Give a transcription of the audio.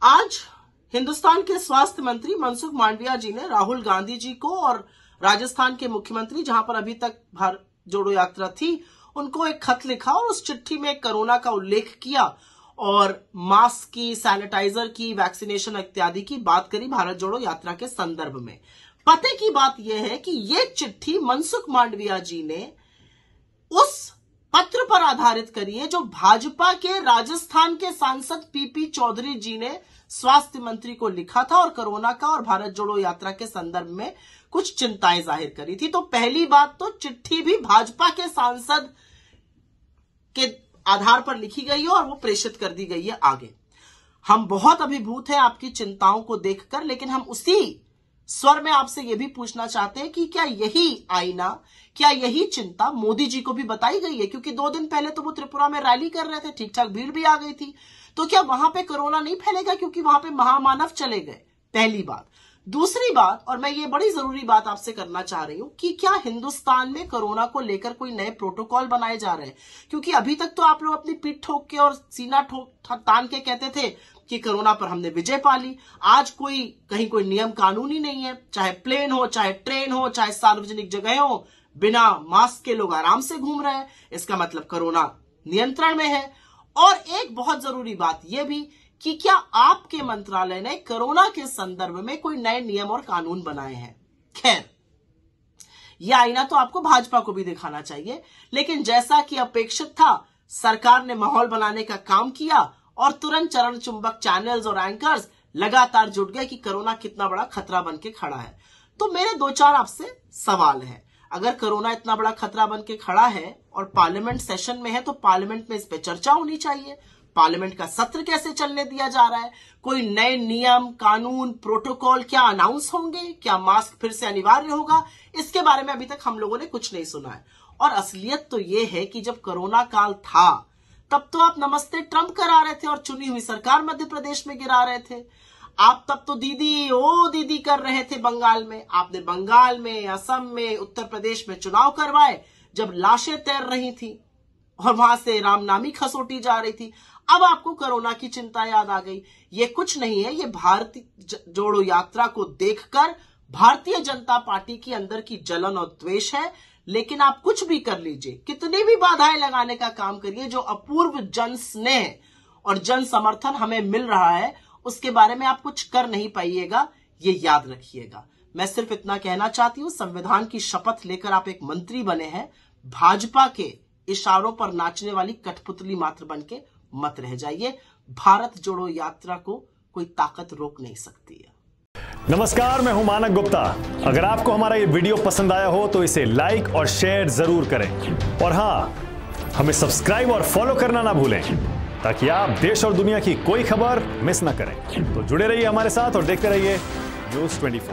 आज हिंदुस्तान के स्वास्थ्य मंत्री मनसुख मांडविया जी ने राहुल गांधी जी को और राजस्थान के मुख्यमंत्री, जहां पर अभी तक भारत जोड़ो यात्रा थी, उनको एक खत लिखा और उस चिट्ठी में कोरोना का उल्लेख किया और मास्क की, सैनिटाइजर की, वैक्सीनेशन इत्यादि की बात करी भारत जोड़ो यात्रा के संदर्भ में। पते की बात यह है कि यह चिट्ठी मनसुख मांडविया जी ने उस पत्र पर आधारित करी है जो भाजपा के राजस्थान के सांसद पीपी चौधरी जी ने स्वास्थ्य मंत्री को लिखा था और कोरोना का और भारत जोड़ो यात्रा के संदर्भ में कुछ चिंताएं जाहिर करी थी। तो पहली बात तो चिट्ठी भी भाजपा के सांसद के आधार पर लिखी गई है और वो प्रेषित कर दी गई है आगे। हम बहुत अभिभूत हैं आपकी चिंताओं को देखकर, लेकिन हम उसी स्वर में आपसे यह भी पूछना चाहते हैं कि क्या यही आईना, क्या यही चिंता मोदी जी को भी बताई गई है? क्योंकि 2 दिन पहले तो वो त्रिपुरा में रैली कर रहे थे, ठीक ठाक भीड़ भी आ गई थी। तो क्या वहां पे कोरोना नहीं फैलेगा क्योंकि वहां पे महामानव चले गए? पहली बात। दूसरी बात, और मैं ये बड़ी जरूरी बात आपसे करना चाह रही हूं कि क्या हिंदुस्तान में कोरोना को लेकर कोई नए प्रोटोकॉल बनाए जा रहे हैं? क्योंकि अभी तक तो आप लोग अपनी पीठ ठोक के और सीना ठोक तान के कहते थे कि कोरोना पर हमने विजय पा ली। आज कहीं कोई नियम कानून ही नहीं है, चाहे प्लेन हो, चाहे ट्रेन हो, चाहे सार्वजनिक जगह हो, बिना मास्क के लोग आराम से घूम रहे हैं। इसका मतलब कोरोना नियंत्रण में है। और एक बहुत जरूरी बात यह भी कि क्या आपके मंत्रालय ने कोरोना के संदर्भ में कोई नए नियम और कानून बनाए हैं? खैर, यह आईना तो आपको भाजपा को भी दिखाना चाहिए, लेकिन जैसा कि अपेक्षित था, सरकार ने माहौल बनाने का काम किया और तुरंत चरण चुंबक चैनल्स और एंकर्स लगातार जुट गए कि कोरोना कितना बड़ा खतरा बन के खड़ा है। तो मेरे 2-4 आपसे सवाल हैं। अगर कोरोना इतना बड़ा खतरा बन के खड़ा है और पार्लियामेंट सेशन में है, तो पार्लियामेंट में इस पे चर्चा होनी चाहिए। पार्लियामेंट का सत्र कैसे चलने दिया जा रहा है? कोई नए नियम, कानून, प्रोटोकॉल क्या अनाउंस होंगे? क्या मास्क फिर से अनिवार्य होगा? इसके बारे में अभी तक हम लोगों ने कुछ नहीं सुना है। और असलियत तो यह है कि जब कोरोना काल था, तब तो आप नमस्ते ट्रंप करा रहे थे और चुनी हुई सरकार मध्य प्रदेश में गिरा रहे थे। आप तब तो दीदी ओ दीदी कर रहे थे बंगाल में। आपने बंगाल में, असम में, उत्तर प्रदेश में चुनाव करवाए जब लाशें तैर रही थी और वहां से रामनामी खसोटी जा रही थी। अब आपको कोरोना की चिंता याद आ गई। ये कुछ नहीं है, ये भारतीय जोड़ो यात्रा को देखकर भारतीय जनता पार्टी के अंदर की जलन और द्वेष है। लेकिन आप कुछ भी कर लीजिए, कितनी भी बाधाएं लगाने का काम करिए, जो अपूर्व जन स्नेह और जन समर्थन हमें मिल रहा है, उसके बारे में आप कुछ कर नहीं पाइएगा, ये याद रखिएगा। मैं सिर्फ इतना कहना चाहती हूं, संविधान की शपथ लेकर आप एक मंत्री बने हैं, भाजपा के इशारों पर नाचने वाली कठपुतली मात्र बन के मत रह जाइए। भारत जोड़ो यात्रा को कोई ताकत रोक नहीं सकती है। नमस्कार, मैं हूं मानक गुप्ता। अगर आपको हमारा ये वीडियो पसंद आया हो तो इसे लाइक और शेयर जरूर करें और हां, हमें सब्सक्राइब और फॉलो करना ना भूलें ताकि आप देश और दुनिया की कोई खबर मिस ना करें। तो जुड़े रहिए हमारे साथ और देखते रहिए न्यूज़ 24।